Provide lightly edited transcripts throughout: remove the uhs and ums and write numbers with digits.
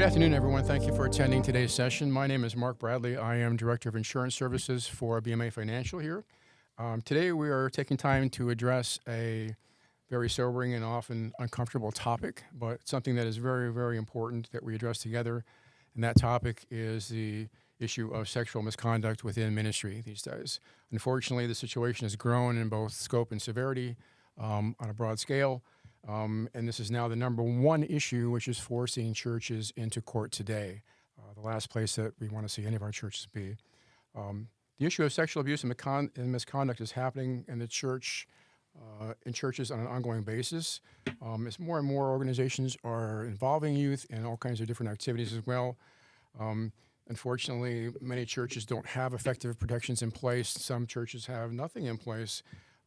Good afternoon, everyone. Thank you for attending today's session. My name is Mark Bradley. I am Director of Insurance Services for BMA Financial here. Today we are taking time to address a very sobering and often uncomfortable topic, but something that is very, very important that we address together. And that topic is the issue of sexual misconduct within ministry these days. Unfortunately, the situation has grown in both scope and severity on a broad scale. And this is now the number one issue which is forcing churches into court today, the last place that we want to see any of our churches be. The issue of sexual abuse and misconduct is happening in the church, in churches on an ongoing basis. As more and more organizations are involving youth in all kinds of different activities as well. Unfortunately, many churches don't have effective protections in place. Some churches have nothing in place.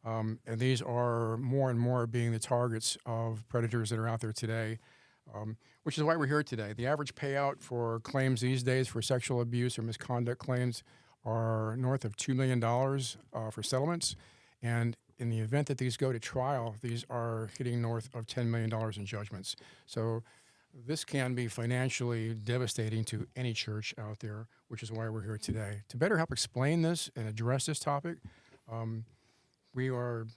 And these are more and more being the targets of predators that are out there today, which is why we're here today. The average payout for claims these days for sexual abuse or misconduct claims are north of $2 million for settlements. And in the event that these go to trial, these are hitting north of $10 million in judgments. So this can be financially devastating to any church out there, which is why we're here today. To better help explain this and address this topic, we are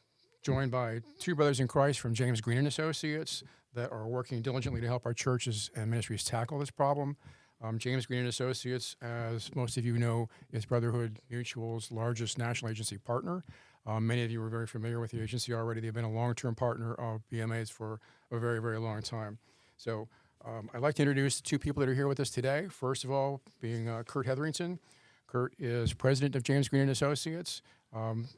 joined by two brothers in Christ from Greene and Associates that are working diligently to help our churches and ministries tackle this problem. Greene and Associates, as most of you know, is Brotherhood Mutual's largest national agency partner. Many of you are very familiar with the agency already. They've been a long-term partner of BMA's for a very, very long time. So I'd like to introduce the two people that are here with us today. First of all, being Kurt Hetherington. Kurt is president of Greene and Associates.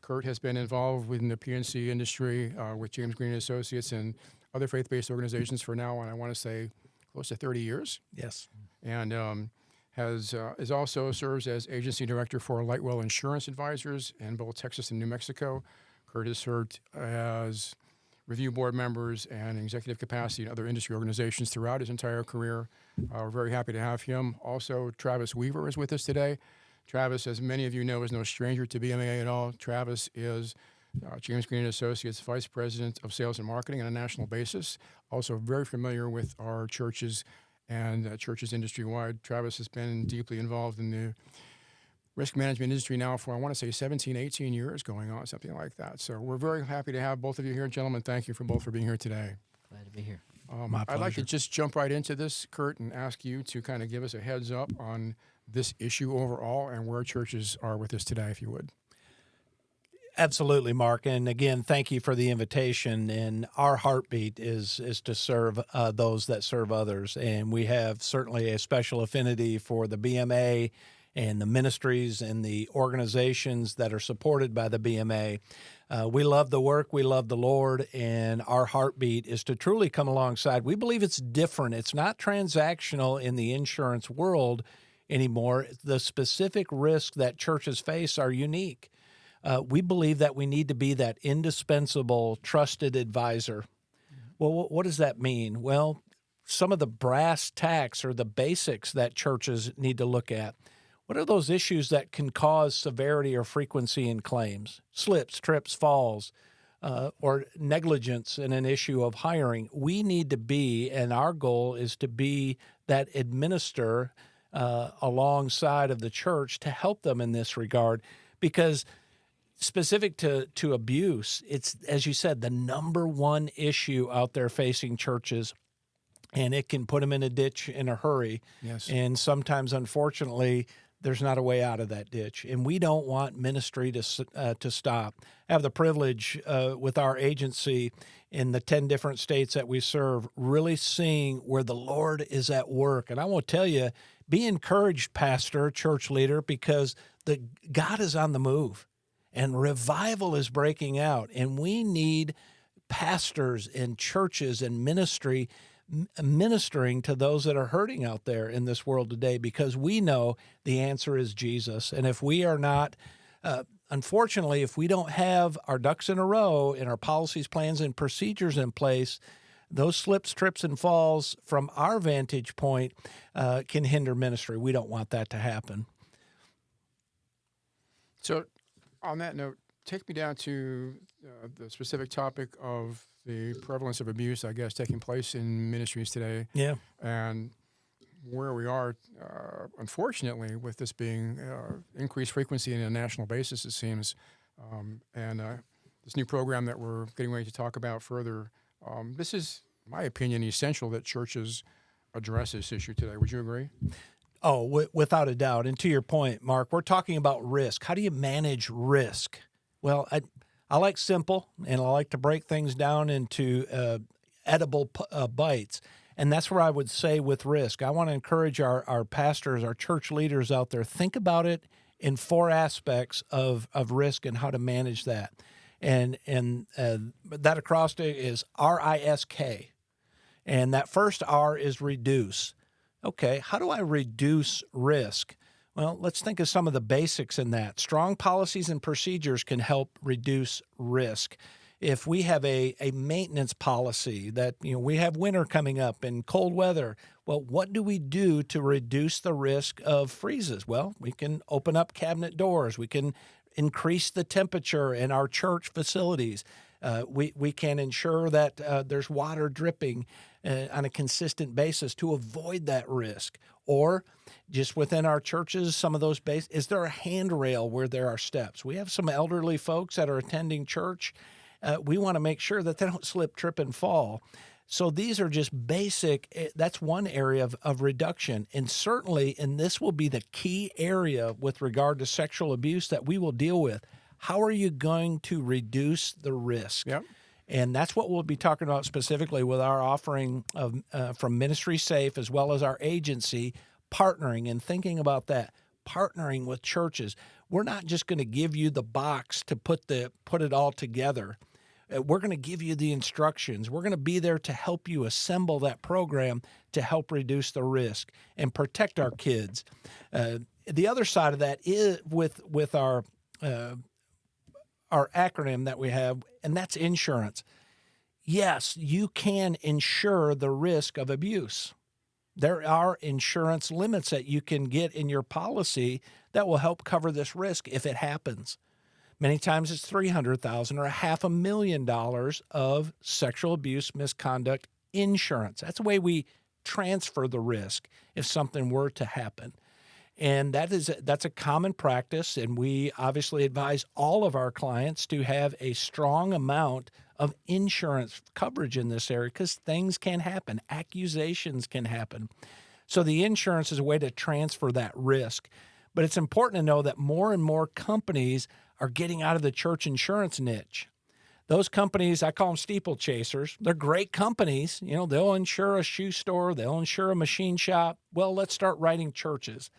Kurt has been involved within the PNC industry with Greene and Associates and other faith-based organizations for now, and I want to say close to 30 years. Yes. And is also serves as agency director for Lightwell Insurance Advisors in both Texas and New Mexico. Kurt has served as review board members and executive capacity in other industry organizations throughout his entire career. We're very happy to have him. Also, Travis Weaver is with us today. Travis, as many of you know, is no stranger to BMA at all. Travis is Greene and Associates Vice President of Sales and Marketing on a national basis, also very familiar with our churches and churches industry-wide. Travis has been deeply involved in the risk management industry now for, I want to say, 17, 18 years going on, something like that. So we're very happy to have both of you here. Gentlemen, thank you both for being here today. Glad to be here. My I'd like to pleasure. just jump right into this, Kurt, and ask you to kind of give us a heads up on this issue overall and where churches are with this today, if you would. Absolutely, Mark. And again, thank you for the invitation. And our heartbeat is to serve those that serve others. And we have certainly a special affinity for the BMA and the ministries and the organizations that are supported by the BMA. We love the work, we love the Lord, and our heartbeat is to truly come alongside. We believe it's different. It's not transactional in the insurance world anymore. The specific risks that churches face are unique. We believe that we need to be that indispensable, trusted advisor. Well, what does that mean? Well, some of the brass tacks or the basics that churches need to look at. What are those issues that can cause severity or frequency in claims? Slips, trips, falls, or negligence in an issue of hiring. We need to be, and our goal is to be that administrator alongside of the church to help them in this regard, because specific to abuse, it's, as you said, the number one issue out there facing churches, and it can put them in a ditch in a hurry. Yes. And sometimes, unfortunately, there's not a way out of that ditch, and we don't want ministry to stop. I have the privilege with our agency in the 10 different states that we serve, really seeing where the Lord is at work. And I want to tell you, be encouraged, pastor, church leader, because God is on the move, and revival is breaking out, and we need pastors and churches and ministry ministering to those that are hurting out there in this world today, because we know the answer is Jesus. And if we are not, unfortunately, if we don't have our ducks in a row and our policies, plans, and procedures in place, those slips, trips, and falls from our vantage point can hinder ministry. We don't want that to happen. So on that note, take me down to the specific topic of the prevalence of abuse, I guess, taking place in ministries today. Yeah. And where we are, unfortunately, with this being increased frequency on a national basis, it seems, and this new program that we're getting ready to talk about further, this is, in my opinion, essential that churches address this issue today. Would you agree? Oh, without a doubt. And to your point, Mark, we're talking about risk. How do you manage risk? Well, I like simple, and I like to break things down into edible bites. And that's where I would say with risk, I want to encourage our pastors, our church leaders out there, think about it in 4 aspects of risk and how to manage that. And that acrostic is RISK. And that first R is reduce. Okay, how do I reduce risk? Well, let's think of some of the basics in that. Strong policies and procedures can help reduce risk. If we have a maintenance policy that, we have winter coming up and cold weather, well, what do we do to reduce the risk of freezes? Well, we can open up cabinet doors. We can increase the temperature in our church facilities. We can ensure that there's water dripping on a consistent basis to avoid that risk. Or just within our churches, some of those is there a handrail where there are steps? We have some elderly folks that are attending church. We want to make sure that they don't slip, trip, and fall. So these are just basic. That's one area of reduction. And certainly, and this will be the key area with regard to sexual abuse that we will deal with. How are you going to reduce the risk? Yep. And that's what we'll be talking about specifically with our offering of from Ministry Safe as well as our agency, partnering and thinking about that, partnering with churches. We're not just going to give you the box to put it all together. We're going to give you the instructions. We're going to be there to help you assemble that program to help reduce the risk and protect our kids. The other side of that is with our acronym that we have, and that's insurance. Yes, you can insure the risk of abuse. There are insurance limits that you can get in your policy that will help cover this risk if it happens. Many times it's $300,000 or $500,000 of sexual abuse misconduct insurance. That's the way we transfer the risk if something were to happen. And that's a common practice, and we obviously advise all of our clients to have a strong amount of insurance coverage in this area because things can happen, accusations can happen. So the insurance is a way to transfer that risk. But it's important to know that more and more companies are getting out of the church insurance niche. Those companies, I call them steeplechasers. They're great companies. They'll insure a shoe store, they'll insure a machine shop. Well, let's start writing churches.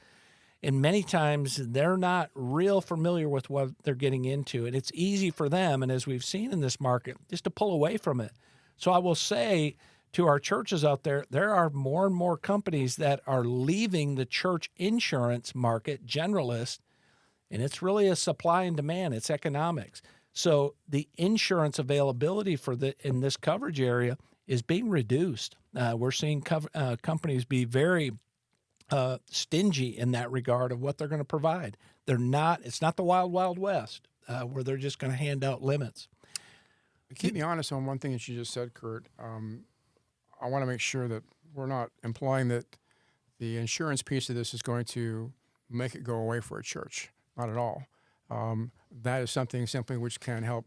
And many times they're not real familiar with what they're getting into. And it's easy for them, and as we've seen in this market, just to pull away from it. So I will say to our churches out there, there are more and more companies that are leaving the church insurance market, generalist, and it's really a supply and demand. It's economics. So the insurance availability in this coverage area is being reduced. We're seeing companies be very stingy in that regard of what they're going to provide. It's not the wild, wild west where they're just going to hand out limits. Keep me honest on one thing that you just said, Kurt. I want to make sure that we're not implying that the insurance piece of this is going to make it go away for a church. Not at all. That is something simply which can help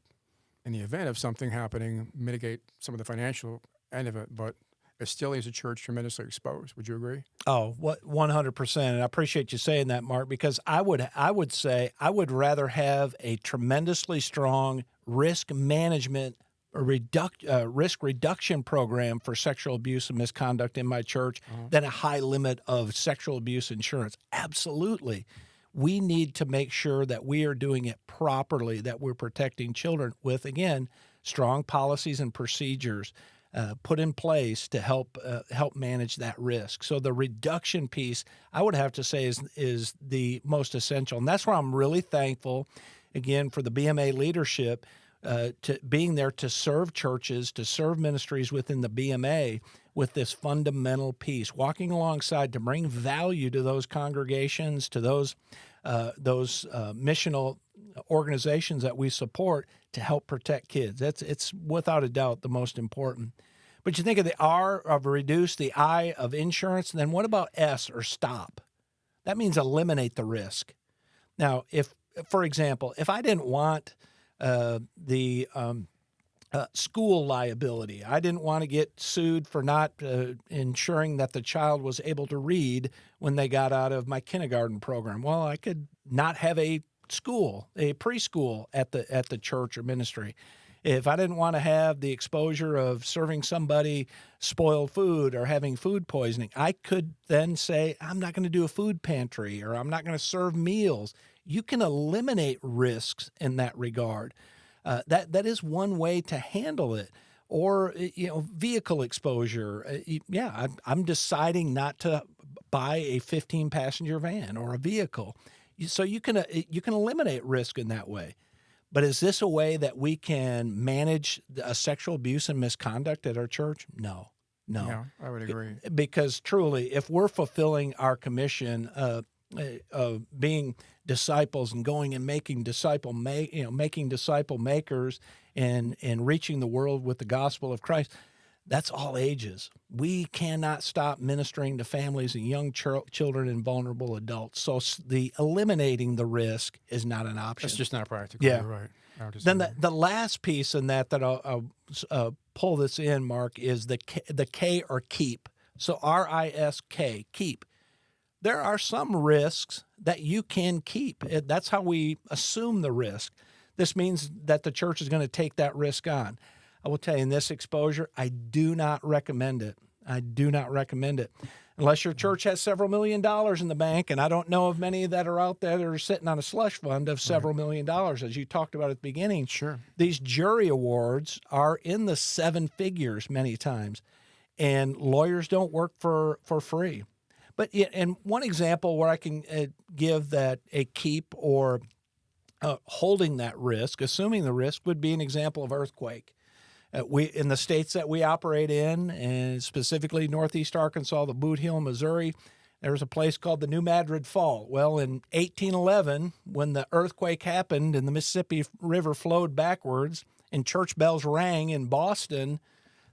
in the event of something happening, mitigate some of the financial end of it, but it still leaves a church tremendously exposed. Would you agree? Oh, 100%. And I appreciate you saying that, Mark, because I would say I would rather have a tremendously strong risk management or risk reduction program for sexual abuse and misconduct in my church than a high limit of sexual abuse insurance. Absolutely. We need to make sure that we are doing it properly, that we're protecting children with, again, strong policies and procedures put in place to help manage that risk. So the reduction piece, I would have to say, is the most essential. And that's where I'm really thankful, again, for the BMA leadership to being there to serve churches, to serve ministries within the BMA with this fundamental piece, walking alongside to bring value to those congregations, to those missional organizations that we support to help protect kids. It's without a doubt the most important. But you think of the R of reduce, the I of insurance, and then what about S or stop? That means eliminate the risk. Now, if, for example, if I didn't want the school liability, I didn't want to get sued for not ensuring that the child was able to read when they got out of my kindergarten program. Well, I could not have a school, a preschool at the church or ministry. If I didn't want to have the exposure of serving somebody spoiled food or having food poisoning, I could then say, I'm not going to do a food pantry or I'm not going to serve meals. You can eliminate risks in that regard. That is one way to handle it. Or, vehicle exposure. I'm deciding not to buy a 15-passenger van or a vehicle. So you can eliminate risk in that way. But is this a way that we can manage sexual abuse and misconduct at our church? No. Yeah, I would agree. Because truly, if we're fulfilling our commission of being disciples and going and making disciple makers and reaching the world with the gospel of Christ, that's all ages. We cannot stop ministering to families and young children and vulnerable adults. So the eliminating the risk is not an option. It's just not practical. Yeah. You're right. Then the last piece in that I'll pull this in, Mark, is the K or keep. So RISK, keep. There are some risks that you can keep. That's how we assume the risk. This means that the church is going to take that risk on. I will tell you, in this exposure, I do not recommend it. I do not recommend it. Unless your church has several $1 million in the bank, and I don't know of many that are out there that are sitting on a slush fund of several $1 million, as you talked about at the beginning. Sure. These jury awards are in the seven figures many times, and lawyers don't work for free. But and one example where I can give that a keep or holding that risk, assuming the risk, would be an example of earthquake. We in the states that we operate in, and specifically Northeast Arkansas, the Boot Hill, Missouri, there's a place called the New Madrid Fault. Well, in 1811, when the earthquake happened and the Mississippi River flowed backwards and church bells rang in Boston,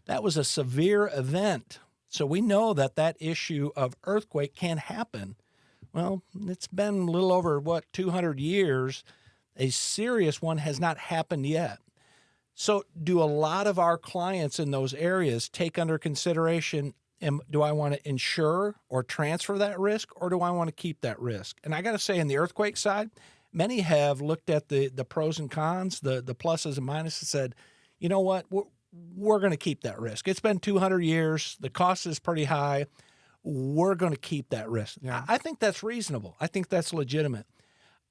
that was a severe event. So we know that issue of earthquake can happen. Well, it's been a little over, 200 years. A serious one has not happened yet. So do a lot of our clients in those areas take under consideration, do I want to insure or transfer that risk, or do I want to keep that risk? And I got to say, in the earthquake side, many have looked at the pros and cons, the pluses and minuses, and said, you know what, we're going to keep that risk. It's been 200 years. The cost is pretty high. We're going to keep that risk. Yeah. I think that's reasonable. I think that's legitimate.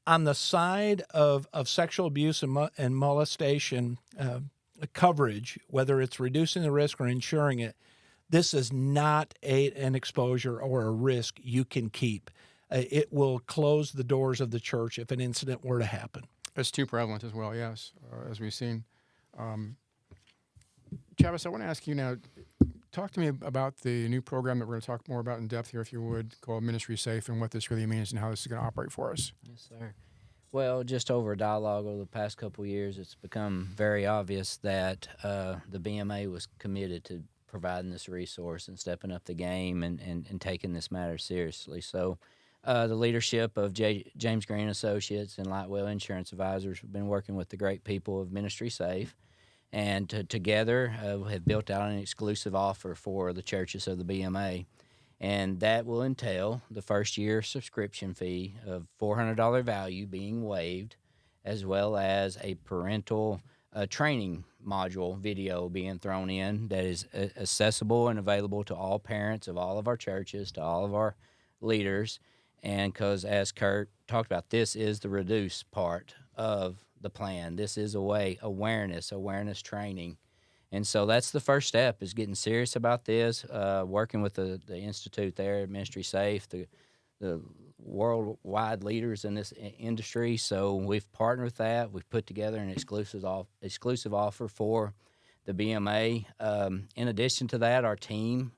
On the side of sexual abuse and molestation coverage, whether it's reducing the risk or insuring it, this is not an exposure or a risk you can keep. It will close the doors of the church if an incident were to happen. It's too prevalent as well, yes, as we've seen. Travis, I want to ask you now, talk to me about the new program that we're going to talk more about in depth here, if you would, called Ministry Safe, and what this really means and how this is going to operate for us. Yes, sir. Well, just over a dialogue over the past couple of years, it's become very obvious that the BMA was committed to providing this resource and stepping up the game and taking this matter seriously. So the leadership of James Greene and Associates and Lightwell Insurance Advisors have been working with the great people of Ministry Safe, and together have built out an exclusive offer for the churches of the BMA. And that will entail the first year subscription fee of $400 value being waived, as well as a parental training module video being thrown in that is accessible and available to all parents of all of our churches, to all of our leaders. And because, as Kurt talked about, this is the reduce part of the plan. This is a way, awareness training. And so that's the first step, is getting serious about this, working with the institute there at Ministry Safe, the worldwide leaders in this industry. So we've partnered with that. We've put together an exclusive offer for the BMA. In addition to that, our team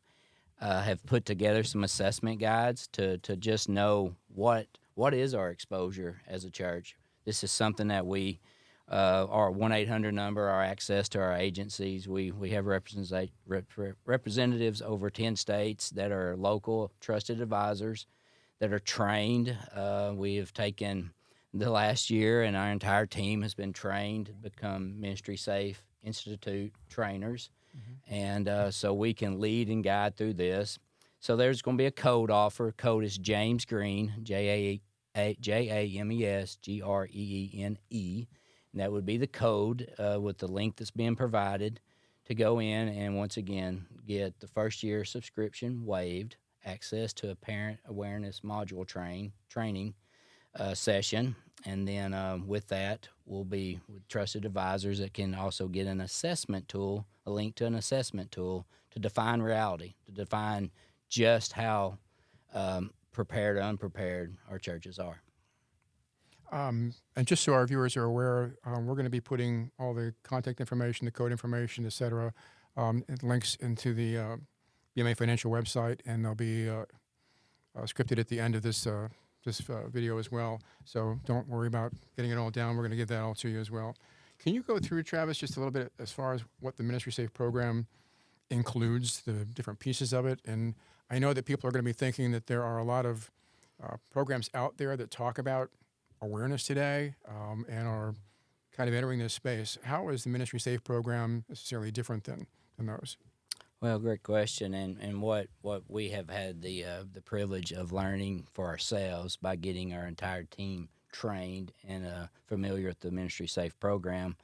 have put together some assessment guides to just know what is our exposure as a church. This is something that we our 1-800 number, our access to our agencies. We have representatives over 10 states that are local trusted advisors that are trained. We have taken the last year, and our entire team has been trained to become Ministry Safe Institute trainers. And so we can lead and guide through this. So there's going to be a code offer. Code is James Greene, JamesGreene. And that would be the code with the link that's being provided to go in and once again get the first year subscription waived, access to a parent awareness module training session, and then with that we'll be with trusted advisors that can also get an assessment tool, a link to an assessment tool to define reality, to define just how prepared or unprepared our churches are. And just so our viewers are aware, we're going to be putting all the contact information, the code information, et cetera, and links into the BMA Financial website, and they'll be scripted at the end of this video as well. So don't worry about getting it all down. We're going to give that all to you as well. Can you go through, Travis, just a little bit as far as what the Ministry Safe program includes, the different pieces of it? And I know that people are going to be thinking that there are a lot of programs out there that talk about awareness today and are kind of entering this space. How is the Ministry Safe program necessarily different than those? Well, great question, and what we have had the privilege of learning for ourselves by getting our entire team trained and familiar with the Ministry Safe program.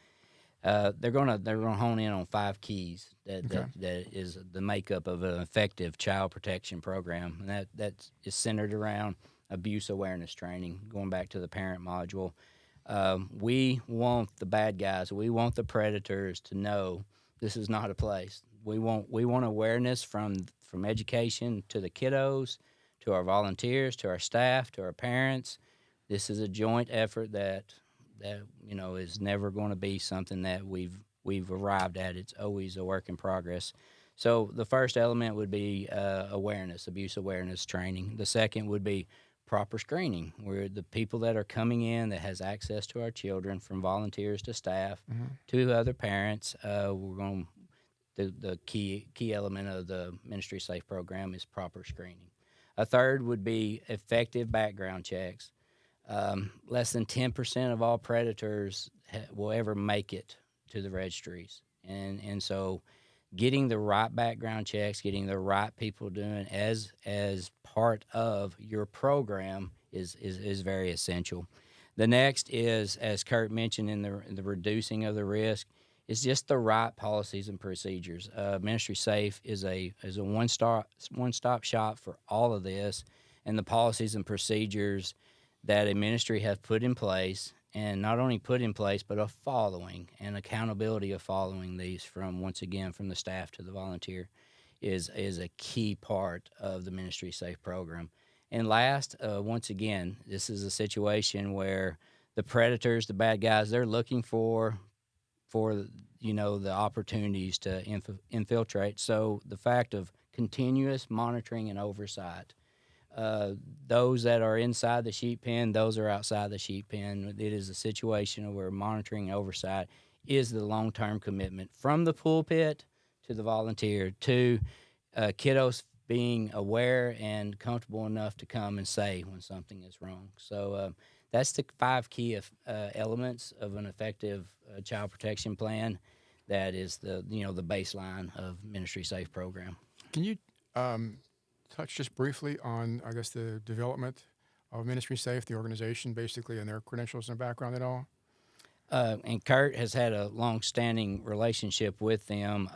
They're gonna hone in on 5 keys that is the makeup of an effective child protection program, and that is centered around abuse awareness training. Going back to the parent module, we want the bad guys, we want the predators to know this is not a place. We want awareness from education to the kiddos, to our volunteers, to our staff, to our parents. This is a joint effort that is never going to be something that we've arrived at. It's always a work in progress. So the first element would be awareness, abuse awareness training. The second would be proper screening, where the people that are coming in that has access to our children, from volunteers to staff to other parents, we're going to the key element of the Ministry Safe program is proper screening. A third would be effective background checks. Less than 10% of all predators will ever make it to the registries, and so getting the right background checks, getting the right people doing as part of your program is very essential. The next is, as Kurt mentioned, in the reducing of the risk, is just the right policies and procedures. Ministry Safe is a one-stop shop for all of this, and the policies and procedures that a ministry has put in place, and not only put in place, but a following and accountability of following these from the staff to the volunteer is a key part of the Ministry Safe program. And last, once again, this is a situation where the predators, the bad guys, they're looking for the opportunities to infiltrate. So the fact of continuous monitoring and oversight, those that are inside the sheep pen, those are outside the sheep pen. It is a situation where monitoring and oversight is the long-term commitment from the pulpit to the volunteer to kiddos being aware and comfortable enough to come and say when something is wrong. So that's the 5 key elements of an effective child protection plan. That is the baseline of Ministry Safe program. Can you touch just briefly on, I guess, the development of Ministry Safe, the organization, basically, and their credentials and background at all? And Kurt has had a long-standing relationship with them.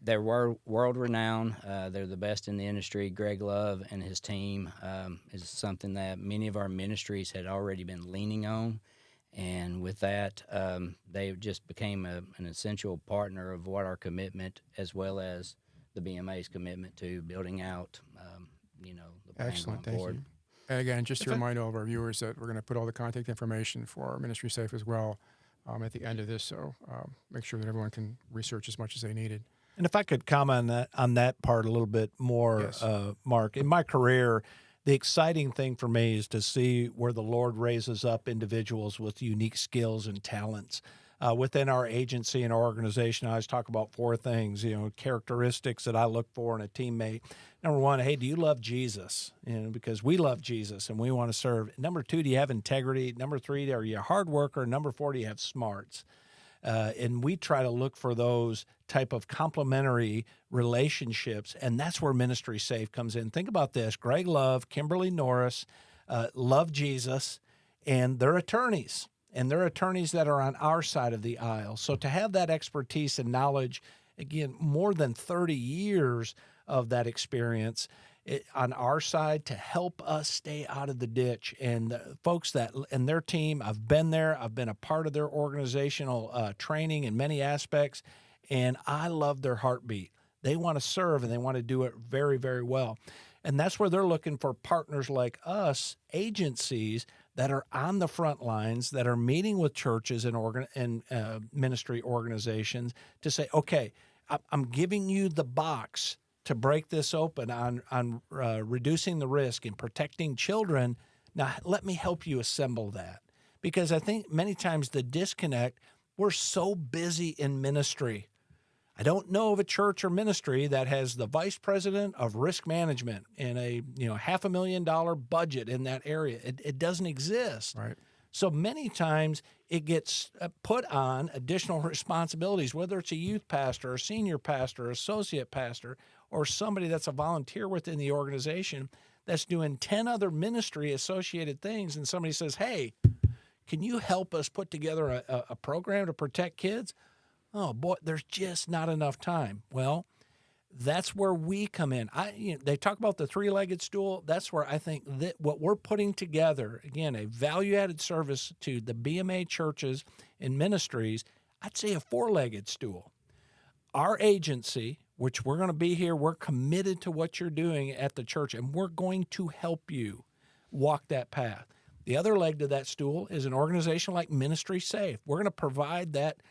They're world-renowned. They're the best in the industry. Greg Love and his team is something that many of our ministries had already been leaning on. And with that, they just became an essential partner of what our commitment, as well as the BMA's commitment to building out, the plan Excellent, going forward. thank you. And again, just to remind all of our viewers that we're going to put all the contact information for Ministry Safe as well at the end of this, so make sure that everyone can research as much as they needed. And if I could comment on that part a little bit more, Yes. Mark, in my career, the exciting thing for me is to see where the Lord raises up individuals with unique skills and talents. Within our agency and our organization, I always talk about 4 things, characteristics that I look for in a teammate. Number 1, hey, do you love Jesus? Because we love Jesus and we want to serve. Number 2, do you have integrity? Number 3, are you a hard worker? Number 4, do you have smarts? And we try to look for those type of complementary relationships, and that's where Ministry Safe comes in. Think about this. Greg Love, Kimberly Norris, love Jesus, and they're attorneys. And they're attorneys that are on our side of the aisle. So to have that expertise and knowledge, again, more than 30 years of that experience on our side to help us stay out of the ditch. And the folks that and their team, I've been there. I've been a part of their organizational training in many aspects, and I love their heartbeat. They want to serve, and they want to do it very, very well. And that's where they're looking for partners like us, agencies that are on the front lines, that are meeting with churches and ministry organizations to say, okay, I'm giving you the box to break this open on reducing the risk and protecting children. Now, let me help you assemble that. Because I think many times the disconnect, we're so busy in ministry. I don't know of a church or ministry that has the vice president of risk management and a $500,000 budget in that area. It doesn't exist. Right. So many times it gets put on additional responsibilities, whether it's a youth pastor, or senior pastor, associate pastor, or somebody that's a volunteer within the organization that's doing 10 other ministry associated things. And somebody says, hey, can you help us put together a program to protect kids? Oh, boy, there's just not enough time. Well, that's where we come in. They talk about the 3-legged stool. That's where I think that what we're putting together, again, a value-added service to the BMA churches and ministries, I'd say a 4-legged stool. Our agency, which we're going to be here, we're committed to what you're doing at the church, and we're going to help you walk that path. The other leg to that stool is an organization like Ministry Safe. We're going to provide that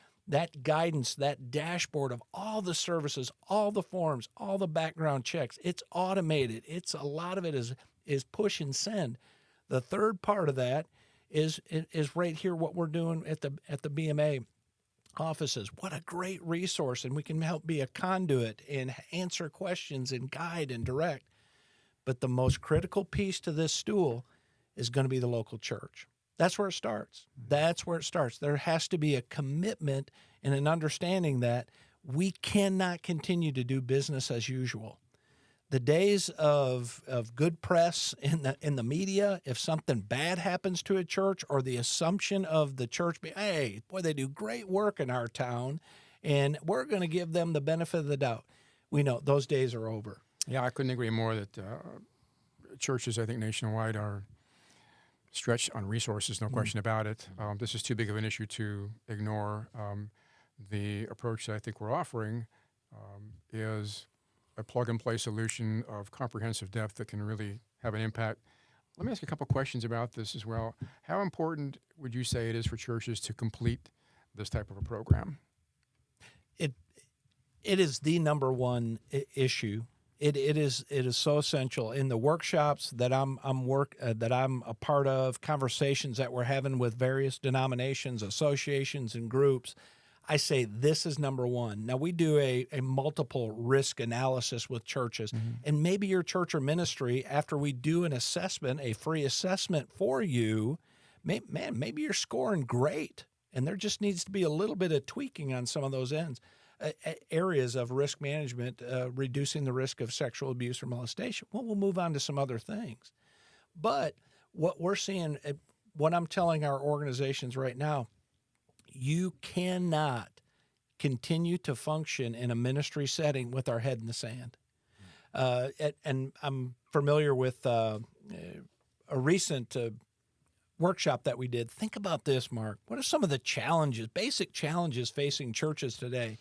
guidance, that dashboard of all the services, all the forms, all the background checks. It's automated. A lot of it is push and send. The third part of that is right here what we're doing at the BMA offices. What a great resource, and we can help be a conduit and answer questions and guide and direct. But the most critical piece to this stool is going to be the local church. That's where it starts. That's where it starts. There has to be a commitment and an understanding that we cannot continue to do business as usual. The days of good press in the media, if something bad happens to a church, or the assumption of the church, hey, boy, they do great work in our town, and we're going to give them the benefit of the doubt. We know those days are over. Yeah, I couldn't agree more that churches, I think, nationwide are stretched on resources, no question about it. This is too big of an issue to ignore. The approach that I think we're offering is a plug-and-play solution of comprehensive depth that can really have an impact. Let me ask you a couple questions about this as well. How important would you say it is for churches to complete this type of a program? It is the number one issue. It is so essential in the workshops that I'm a part of, conversations that we're having with various denominations, associations, and groups. I say this is number one. Now, we do a multiple risk analysis with churches, and maybe your church or ministry, after we do an assessment, a free assessment for you, maybe you're scoring great, and there just needs to be a little bit of tweaking on some of those areas of risk management, reducing the risk of sexual abuse or molestation. Well, we'll move on to some other things. But what we're seeing, what I'm telling our organizations right now, you cannot continue to function in a ministry setting with our head in the sand. And I'm familiar with a recent workshop that we did. Think about this, Mark. What are some of the challenges, basic challenges facing churches today?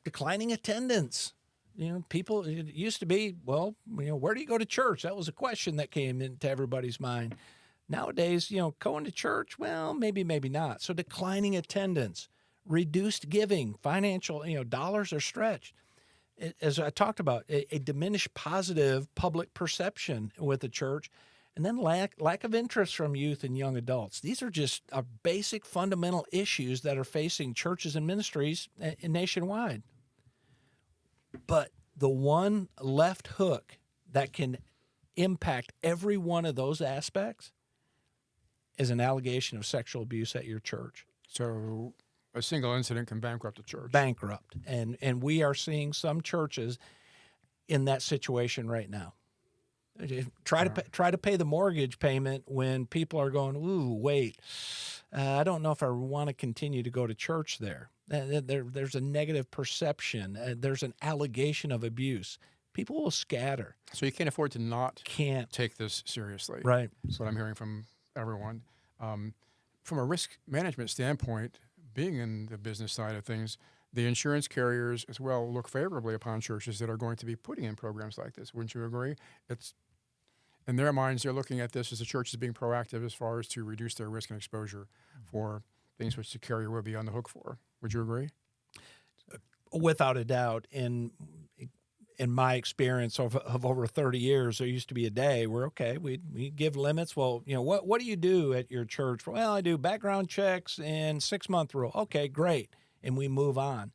Declining attendance. People, it used to be, where do you go to church? That was a question that came into everybody's mind. Nowadays, going to church, well, maybe not. So declining attendance, reduced giving, financial, dollars are stretched. as I talked about, a diminished positive public perception with the church, and then lack of interest from youth and young adults. These are just basic fundamental issues that are facing churches and ministries nationwide. But the one left hook that can impact every one of those aspects is an allegation of sexual abuse at your church. So a single incident can bankrupt a church. Bankrupt. And we are seeing some churches in that situation right now. Try to pay the mortgage payment when people are going, ooh, wait, I don't know if I want to continue to go to church there. There's a negative perception. There's an allegation of abuse. People will scatter. So you can't afford to not take this seriously. Right. That's what I'm hearing from everyone. From a risk management standpoint, being in the business side of things, the insurance carriers as well look favorably upon churches that are going to be putting in programs like this. Wouldn't you agree? It's in their minds, they're looking at this as the church is being proactive as far as to reduce their risk and exposure for things which the carrier would be on the hook for. Would you agree? Without a doubt. In my experience of over 30 years, there used to be a day where, okay, we give limits. Well, what do you do at your church? Well, I do background checks and 6-month rule. Okay, great. And we move on.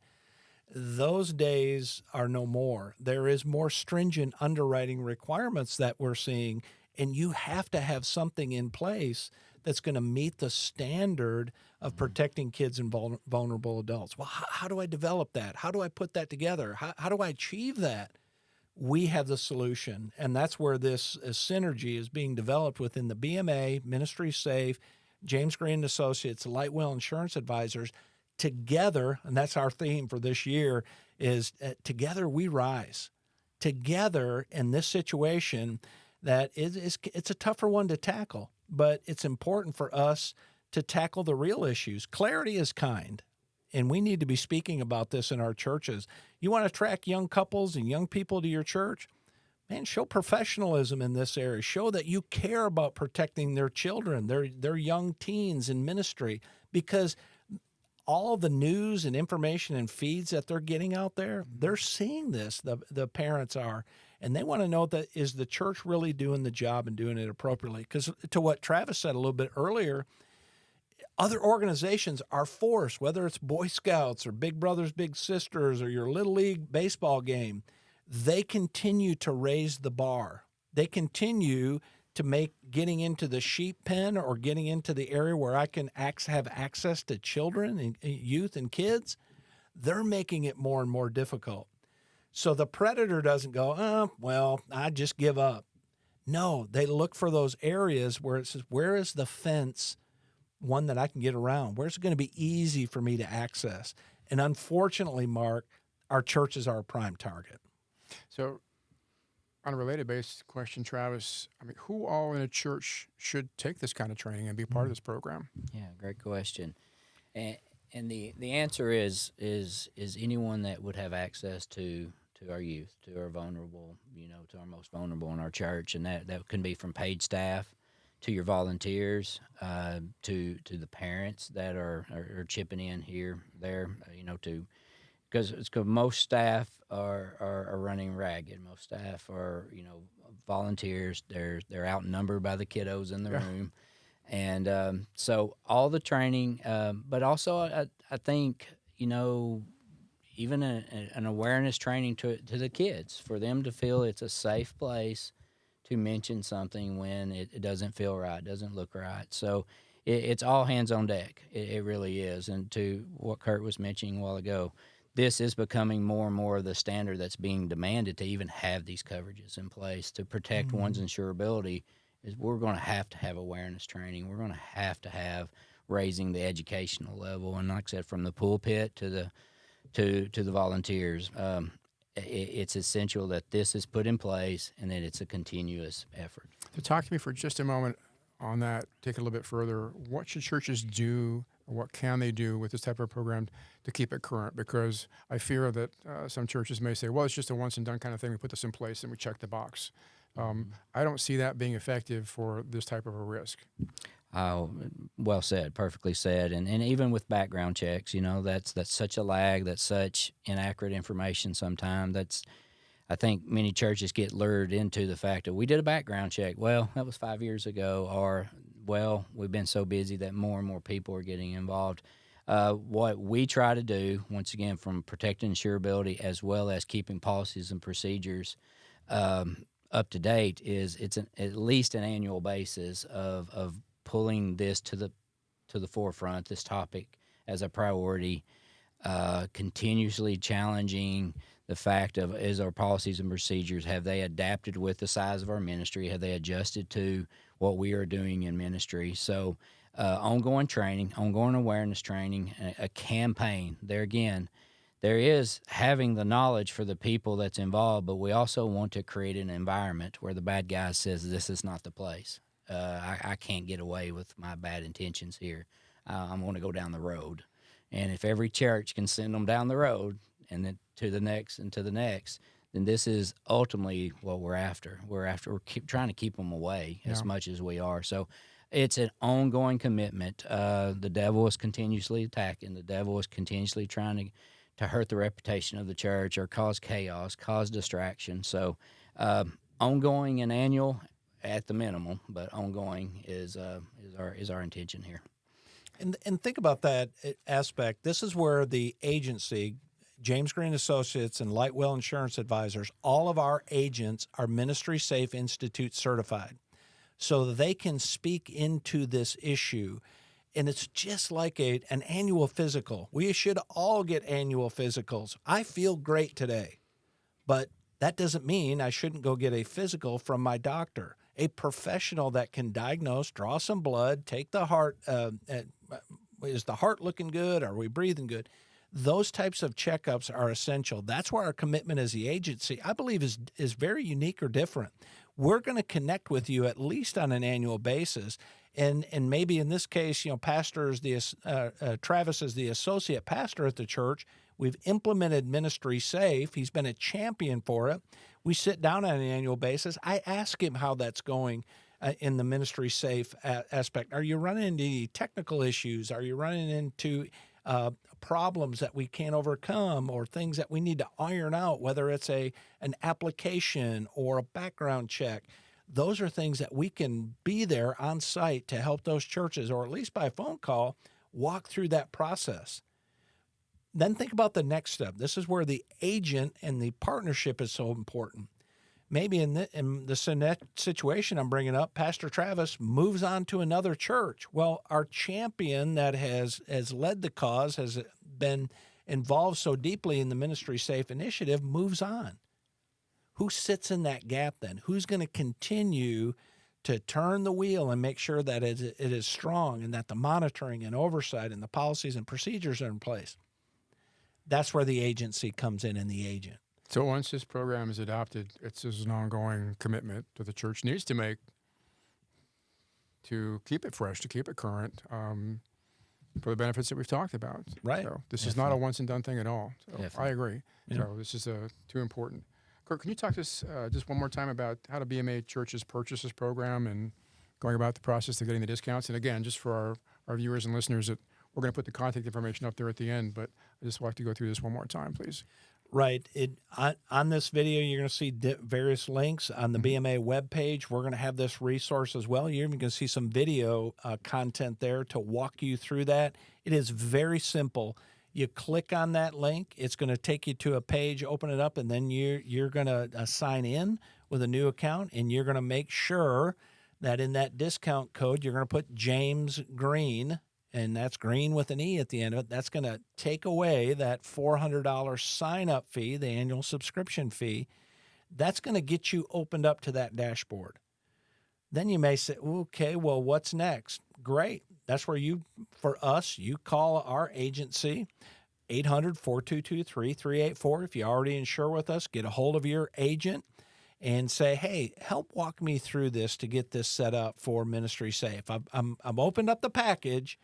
Those days are no more. There is more stringent underwriting requirements that we're seeing, and you have to have something in place that's going to meet the standard of protecting kids and vulnerable adults. Well, how do I develop that? How do I put that together? How do I achieve that? We have the solution, and that's where this synergy is being developed within the BMA, Ministry Safe, James Greene and Associates, Lightwell Insurance Advisors. Together, and that's our theme for this year, is together we rise. Together in this situation that it's a tougher one to tackle, but it's important for us to tackle the real issues. Clarity is kind, and we need to be speaking about this in our churches. You want to attract young couples and young people to your church? Man, show professionalism in this area. Show that you care about protecting their children, their young teens in ministry, because all the news and information and feeds that they're getting out there, they're seeing this, the parents are, and they want to know that is the church really doing the job and doing it appropriately? Because to what Travis said a little bit earlier, other organizations are forced, whether it's Boy Scouts or Big Brothers Big Sisters or your Little League baseball game, they continue to raise the bar. They continue to make getting into the sheep pen or getting into the area where I can have access to children and youth and kids, they're making it more and more difficult. So the predator doesn't go, oh, well, I just give up. No, they look for those areas where it says, where is the fence, one that I can get around? Where's it going to be easy for me to access? And unfortunately, Mark, our churches are a prime target. So on a related base question, Travis, I mean, who all in a church should take this kind of training and be part of this program? Yeah, great question. And the answer is anyone that would have access to our youth, to our vulnerable, to our most vulnerable in our church, and that can be from paid staff to your volunteers, to the parents that are chipping in here, there, because most staff are running ragged. Most staff are, volunteers. They're outnumbered by the kiddos in the room, and so all the training. But also, I think even an awareness training to the kids, for them to feel it's a safe place to mention something when it doesn't feel right, doesn't look right. So it's all hands on deck. It really is. And to what Kurt was mentioning a while ago, this is becoming more and more the standard that's being demanded to even have these coverages in place to protect one's insurability. Is we're going to have awareness training. We're going to have raising the educational level, and like I said, from the pulpit to the volunteers. It's essential that this is put in place and that it's a continuous effort. So talk to me for just a moment on that. Take it a little bit further. What should churches do? What can they do with this type of program to keep it current? Because I fear that some churches may say, well, it's just a once and done kind of thing. We put this in place and we check the box. I don't see that being effective for this type of a risk. Well said, perfectly said, and even with background checks, that's such a lag, that's such inaccurate information. Sometimes I think many churches get lured into the fact that we did a background check. Well, that was 5 years ago, or well, we've been so busy that more and more people are getting involved. What we try to do, once again, from protecting insurability as well as keeping policies and procedures up to date, is at least an annual basis of pulling this to the forefront, this topic as a priority, continuously challenging the fact of, is our policies and procedures, have they adapted with the size of our ministry? Have they adjusted to what we are doing in ministry? So ongoing training, ongoing awareness training, a campaign. There again, there is having the knowledge for the people that's involved, but we also want to create an environment where the bad guy says, this is not the place. I can't get away with my bad intentions here. I'm going to go down the road. And if every church can send them down the road and then to the next and to the next, then this is ultimately what we're after. We're trying to keep them away as much as we are. So it's an ongoing commitment. The devil is continuously attacking. The devil is continuously trying to hurt the reputation of the church or cause chaos, cause distraction. So ongoing and annual at the minimum, but ongoing is our intention here. And think about that aspect. This is where the agency, James Greene Associates and Lightwell Insurance Advisors, all of our agents are Ministry Safe Institute certified, so that they can speak into this issue. And it's just like an annual physical. We should all get annual physicals. I feel great today, but that doesn't mean I shouldn't go get a physical from my doctor, a professional that can diagnose, draw some blood, take the heart. Is the heart looking good? Are we breathing good? Those types of checkups are essential. That's where our commitment as the agency, I believe, is very unique or different. We're going to connect with you at least on an annual basis. And maybe in this case, Travis is the associate pastor at the church. We've implemented Ministry Safe. He's been a champion for it. We sit down on an annual basis. I ask him how that's going in the Ministry Safe aspect. Are you running into any technical issues? Are you running into problems that we can't overcome or things that we need to iron out, whether it's an application or a background check? Those are things that we can be there on site to help those churches, or at least by phone call, walk through that process. Then think about the next step. This is where the agent and the partnership is so important. Maybe in the situation I'm bringing up, Pastor Travis moves on to another church. Well, our champion that has led the cause, has been involved so deeply in the Ministry Safe initiative, moves on. Who sits in that gap then? Who's going to continue to turn the wheel and make sure that it is strong and that the monitoring and oversight and the policies and procedures are in place? That's where the agency comes in and the agent. So once this program is adopted, it's an ongoing commitment that the church needs to make to keep it fresh, to keep it current, for the benefits that we've talked about. Right. So this is not a once and done thing at all. So I agree. Yeah. So this is too important. Kurt, can you talk to us just one more time about how do BMA churches purchase this program and going about the process of getting the discounts? And again, just for our viewers and listeners, that we're going to put the contact information up there at the end, but I just like to go through this one more time, please. Right. On this video, you're going to see various links on the BMA webpage. We're going to have this resource as well. You're even going to see some video content there to walk you through that. It is very simple. You click on that link. It's going to take you to a page, open it up, and then you're going to sign in with a new account, and you're going to make sure that in that discount code, you're going to put James Greene, and that's Greene with an E at the end of it. That's going to take away that $400 sign-up fee, the annual subscription fee. That's going to get you opened up to that dashboard. Then you may say, okay, well, what's next? Great. That's where you call our agency, 800-422-3384. If you already insure with us, get a hold of your agent and say, hey, help walk me through this to get this set up for Ministry Safe. I'm opened up the package.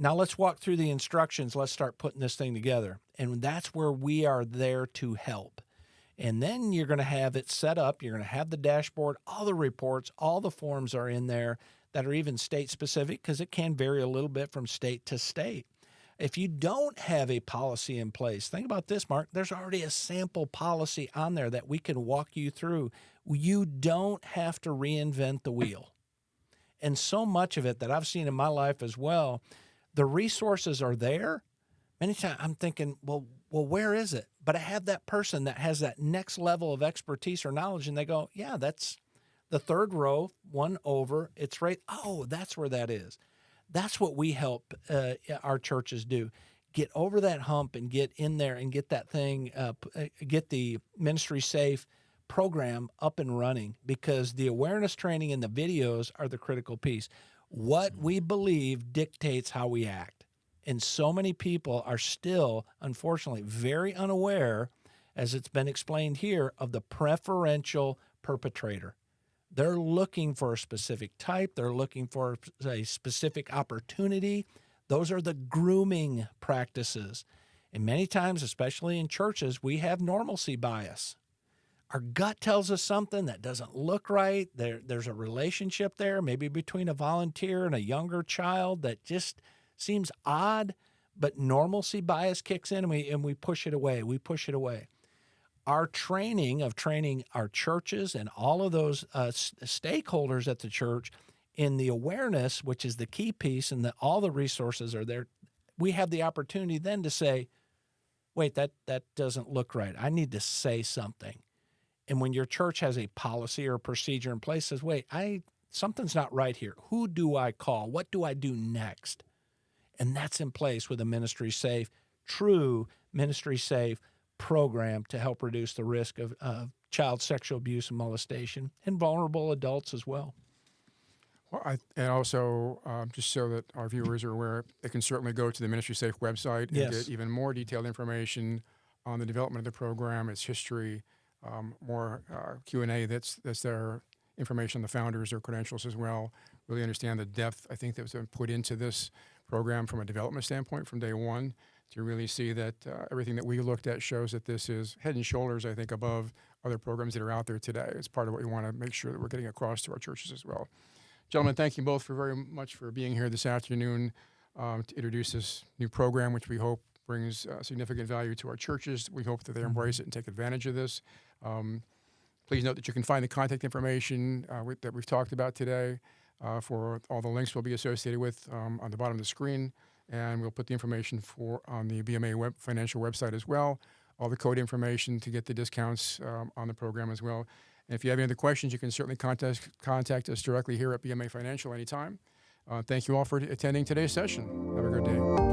Now let's walk through the instructions. Let's start putting this thing together. And that's where we are there to help. And then you're going to have it set up. You're going to have the dashboard, all the reports, all the forms are in there. that are even state specific, because it can vary a little bit from state to state. If you don't have a policy in place, think about this, Mark. There's already a sample policy on there that we can walk you through. You don't have to reinvent the wheel. And so much of it that I've seen in my life as well, the resources are there. Many times I'm thinking, well, where is it? But I have that person that has that next level of expertise or knowledge, and they go, yeah, that's the third row, one over. It's right. Oh, that's where that is. That's what we help our churches do. Get over that hump and get in there and get that thing, get the Ministry Safe program up and running, because the awareness training and the videos are the critical piece. What we believe dictates how we act. And so many people are still, unfortunately, very unaware, as it's been explained here, of the preferential perpetrator. They're looking for a specific type. They're looking for a specific opportunity. Those are the grooming practices. And many times, especially in churches, we have normalcy bias. Our gut tells us something that doesn't look right. There's a relationship there, maybe between a volunteer and a younger child, that just seems odd, but normalcy bias kicks in, and we push it away. We push it away. Our training our churches and all of those stakeholders at the church in the awareness, which is the key piece, and that all the resources are there, we have the opportunity then to say, wait, that doesn't look right. I need to say something. And when your church has a policy or a procedure in place, says, wait, something's not right here. Who do I call? What do I do next? And that's in place with a Ministry Safe, true Ministry Safe program to help reduce the risk of child sexual abuse and molestation, and vulnerable adults as well. Well, and also, just so that our viewers are aware, they can certainly go to the Ministry Safe website and get even more detailed information on the development of the program, its history, more Q&A that's their information on the founders, their credentials as well. Really understand the depth, I think, that was put into this program from a development standpoint from day one, to really see that everything that we looked at shows that this is head and shoulders, I think, above other programs that are out there today. It's part of what we want to make sure that we're getting across to our churches as well. Gentlemen, thank you both very much for being here this afternoon to introduce this new program, which we hope brings significant value to our churches. We hope that they embrace it and take advantage of this. Please note that you can find the contact information that we've talked about today for all the links we'll be associated with on the bottom of the screen. And we'll put the information on the BMA Financial website as well, all the code information to get the discounts on the program as well. And if you have any other questions, you can certainly contact us directly here at BMA Financial anytime. Thank you all for attending today's session. Have a good day.